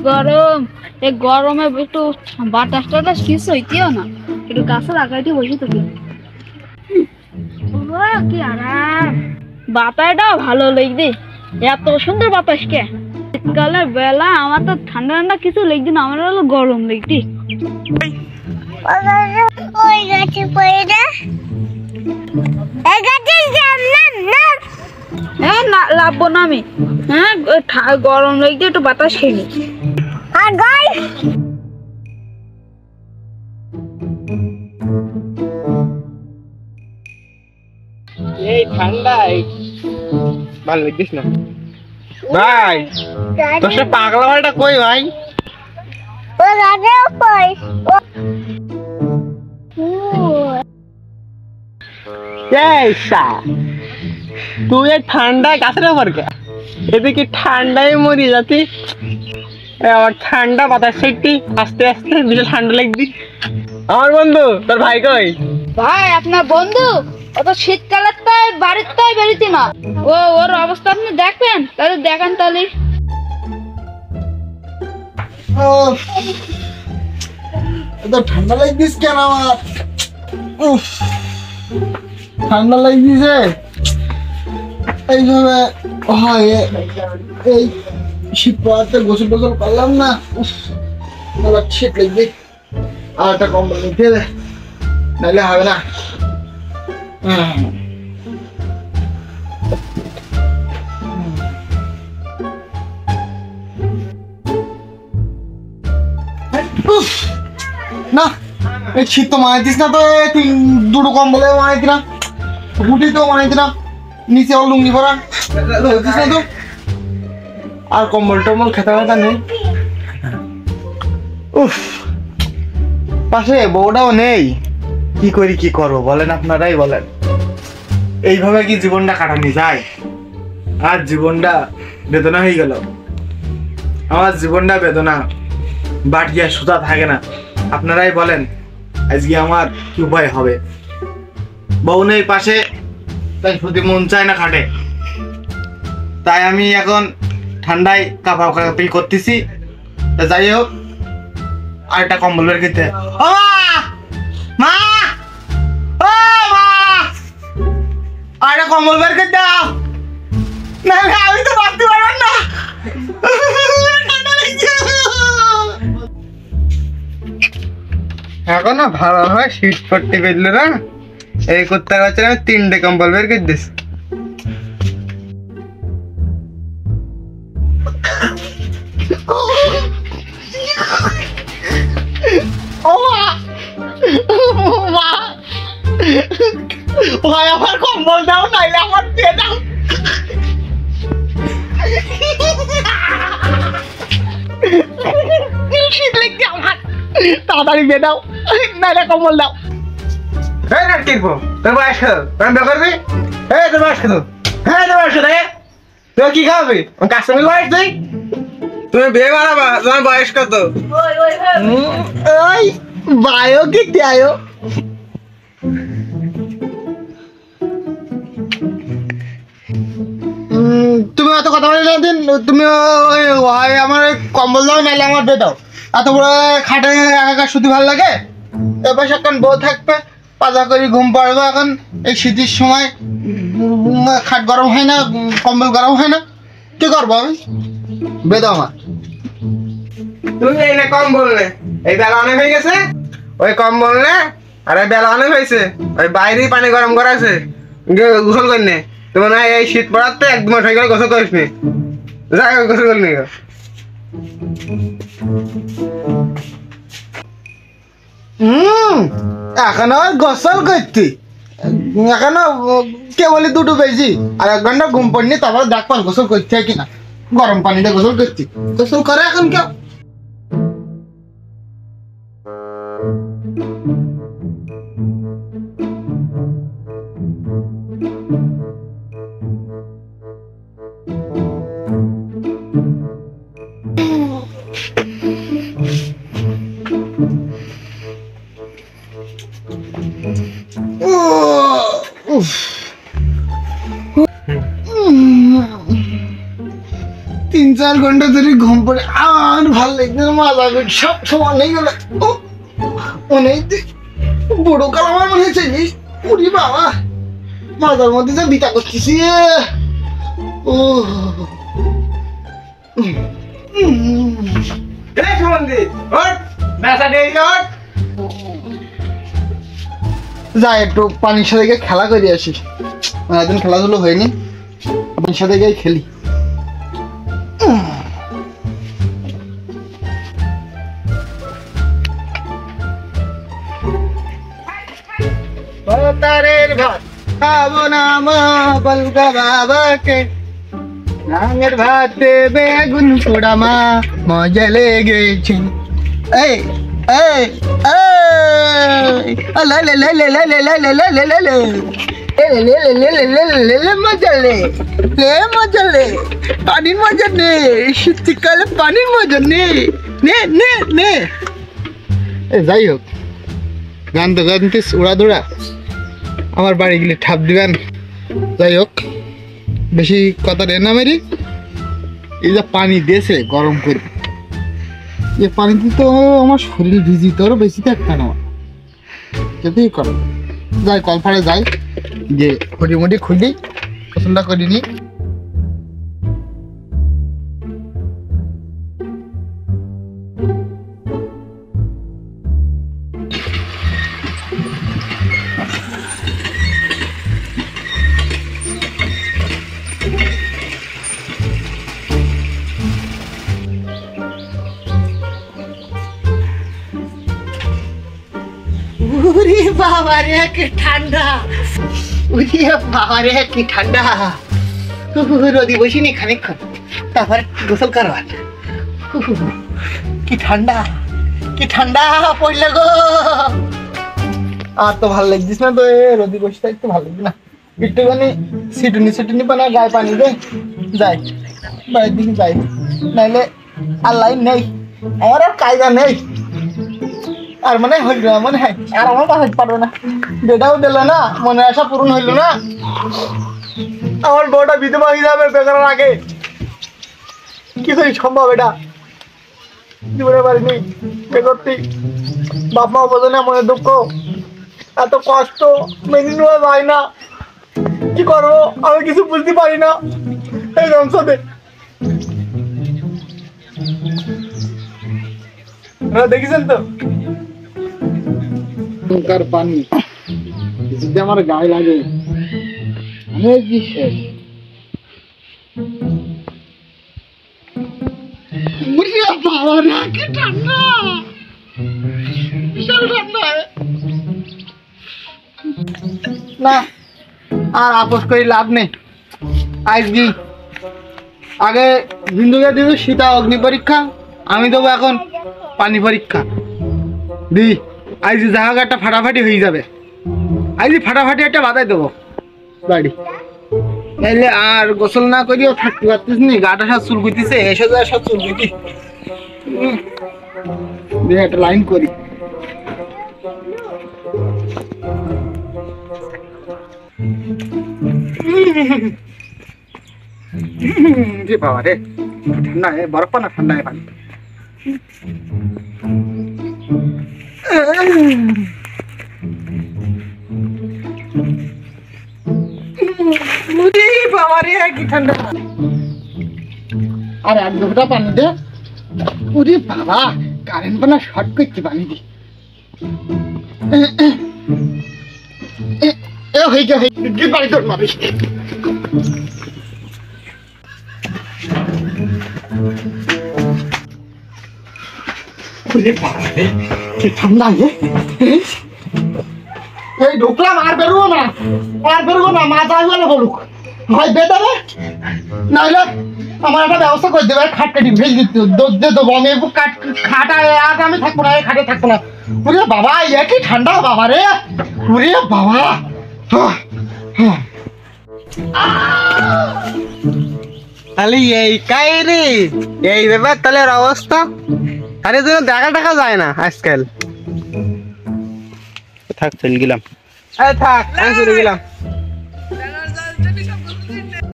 গরম, এই গরমে একটু বাতাস টাতাস কিছু হইতেও না, একটু গাছে লাগাইতে বসে থাকি। কি আরাম, বাতাসটাও ভালো লাগবে। এত সুন্দর বাতাস কে শীতকালের বেলা। আমার তো ঠান্ডা ঠান্ডা কিছু লাগবে না, আমার হলো গরম লাগবে। ওই গাছে পড়ে না, এই গাছে নাম। হ্যাঁ না, লাভবো না আমি। হ্যাঁ গরম লাগছে, একটু বাতাস খেয়ে নি। আর গাইস এই ঠান্ডায় ভালো লাগছিস না ভাই? তোর সে পাগলা ভাইটা কই ভাই? ও গাছে কই তুই এই ঠান্ডায় গাছের ব্যাপার কে? এদিকে ঠান্ডায় মরি যাচ্ছি, আবার ঠান্ডা বাতাস সেটি আস্তে আস্তে বিশাল ঠান্ডা লাগবি। আমার বন্ধু তোর ভাই কই? ভাই আপনার বন্ধু অত শীতকালে তাই বাড়ির তাই বেরিয়েছি না। ওর অবস্থা আপনি দেখবেন, তাহলে দেখান তাহলে। এত ঠান্ডা লাগছিস কেন আমার? উফ, ঠান্ডা লাগছে এইভাবে হয়। এই শীত পড়াতে গোসল টোসল করলাম না, উফ আবার শীত লাগবে। আর একটা কম্বল নিতে হবে, নাহলে হবে না। উফ, না এই শীত তো মানাইতিস না তো, দুটো কম্বলে মানাইতি না, গুটি তো মানাইতি না, নিচে ওর লুঙ্গি পরা ধরতিস না তো। আর কম্বল টম্বল খেতে খেতে নেই। উফ, পাশে বউটাও নেই, কি করি কি করবো বলেন, আপনারাই বলেন। এইভাবে কি জীবনটা কাটানো যায়? আর জীবনটা বেদনা হয়ে গেল। আমার জীবনটা বেদনা, বাটিয়া সুতা থাকে না। আপনারাই বলেন আজকে আমার কি উপায় হবে? বউ নেই পাশে, তাই শুধু মন চায় না খাটে। তাই আমি এখন ঠান্ডায় কাঁপাকাঁপি করতেছি। তা যাই হোক, আর একটা কম্বল বের করতে। ও মা, ও মা, আর একটা কম্বল বের করতে দাও। না আমি তো বাঁচতে পারবো না, ঠান্ডা লাগছে। এখনো ভালোভাবে শীত পড়তে পেরলো না, এই করতে পারছি আমি 3টে কম্বল বের করে দিচ্ছি। ভাই আমার কম্বল দাও, নাইলে আমার দিয়ে দাও। শীত লাগছে আমার, তাড়াতাড়ি দিয়ে দাও, নাইলে কম্বল দাও। এই না কিনবো, তোর বয়স কত? আমি বিয়ে করবি? এই তোর বয়স কত? হ্যাঁ তোর বয়স কত? তুই কি খাওয়াবি? কাশ্মীর বয়স তুই? তুমি বিয়ে বানাবা, তোমার বয়স কত? ওই বায়ো কি ত্যায়ো? তুমি অত কথা বলে না দিন, তুমি আমার কম্বল দাও, নাইলে আমার দিয়ে দাও। এত বড় খাটে একা শুধু ভালো লাগে? এবার এখন বউ থাকবে, পাজা করে ঘুম পাড়বো। এখন এই শীতের সময় খাট গরম হয় না, কম্বল গরম হয় না, কি করবো আমি? বেদাও আমার। তুমি এই না কম বললে, এই বেলা অনেক হয়ে গেছে, ওই কম বললে। আর এই বেলা অনেক হয়েছে, ওই বাইরেই পানি গরম করা আছে, গোসল করিনি। তো মনে হয় এই শীত পড়াতে 1 মাস হয়ে গেলে গোসল করিস নি, যাই গোসল করিনি। এখনো গোসল করতি, এখনো কেবলই 2টো বেজি, আর 1 ঘন্টা ঘুম পড়নি, তারপর দেখবার গোসল করতে হয় কিনা। গরম পানিতে গোসল করছি, গোসল করে এখন কেউ? 3-4 ঘন্টা ধরে ঘুম পড়ে আর ভাল লাগছে না, মাথা সব সমান হয়ে গেল। অনেক বড় কাল আমার মনে হচ্ছে উড়ি বাবা, মাথার মধ্যে যা বিতা করতেছি। ও যাই একটু পানির সাথে গিয়ে খেলা করে আসি, একদিন খেলাধুলো হয়নি, পানির সাথে গিয়ে খেলি। তারের ভাত খাবো না মা বলগা বাবাকে, রাঙের ভাতে বেগুন পোড়া মা মজা লেগেছে। এই এই মজা লে মজা লে, পানির মজা নে, শীতকালে পানির মজা নে নে নে নে। যাই হোক, গান তো গানতিস উড়া দৌড়া, আমার বাড়ি গেলে ঠাপ দিবেন। যাই হোক, বেশি কথা রে না মেরি। এই যে পানি দিয়েছে গরম করে, এই পানিতে তো আমার শরীর ভিজি, তোর বেশি থাকবে না, যেতেই কর। যাই কলপাড়ে যাই, যে হটিমুটি খুলি পছন্দ করিনি। উরে বাবা রে কি ঠান্ডা, উরে বাবা রে কি ঠান্ডা। রোদি বসিনি খানিকক্ষণ, তারপর গোসল করবার। কি ঠান্ডা, কি ঠান্ডা পড়লে গো। আর তো ভালো লাগছিস না তো, রোদি বসে থাকতে ভালো লাগবে না। একটুখানি সিটুনি পানা গায়ে পানি দে, যাই বাড়ির দিকে যাই, নাইলে আর লাইন নেই, আমার আর কায়দা নেই। আর মনে হইল না, মনে হয় আর আমার বাসাতে পারবে না, বেটাও দিল না, মনে আশা পূরণ হইল না। আমার বউটা বিধবা হয়ে যাবে বেকার আগে, কি করে সম্ভব এটা? জীবনে পারিনি বেকরতি, বাপ মা বোঝে না, মনে দুঃখ, এত কষ্ট মেনে নেওয়া যায় না। কি করবো আমি কিছু বুঝতে পারি না এই সংসারে। দেখেছেন তো পানি যদি আমার গায়ে লাগে, অনেক বিশেষ। কি ঠান্ডা, বিশাল ঠান্ডা। না আর আপোষ করি লাভ নেই। আজকে আগে জিন্দুকে দিল সীতা অগ্নি পরীক্ষা, আমি দেবো এখন পানি পরীক্ষা দি। আজ জায়গাটা ফাটাফাটি হয়ে যাবে, আজ ফাটাফাটি একটা বাধাই দেবো বাড়ি, নাইলে আর গোসল না করিও থাকতে পারতিস নি। গাটা সব চুল গুতিছে, এসে যায় সব চুল গুতি। একটা লাইন করি। বাবা রে ঠান্ডা, বরফ পানা ঠান্ডা পানি। বাবা রে কি ঠান্ডা, আর 1 ঘন্টা পানি দে। ওরে বাবা, কারেন্ট পানা শর্ট করছে পানি দি। হয়ে গিয়ে বাড়ি তোর মারি। কি ঠান্ডা, এই ঢুকলাম আর বেরোবো না, আর বেরোবো না। মা যাই বলে বলুক, হয় বেদাবে নাহলে আমার একটা ব্যবস্থা করে দেবে। খাট কাটি ভেজ দিতে দেবো আমি, খাট আজ আমি থাকবো না, খাটে থাকবো না। ওরে বাবা ইয়ে কি ঠান্ডা বাবা রে, ওরে বাবা। তাহলে এই কাই রে, এই ব্যাপার তাহলে অবস্থা। আরে জন্য দেখা যায় না আজকাল। থাক চলে গেলাম, থাক আমি চলে গেলাম।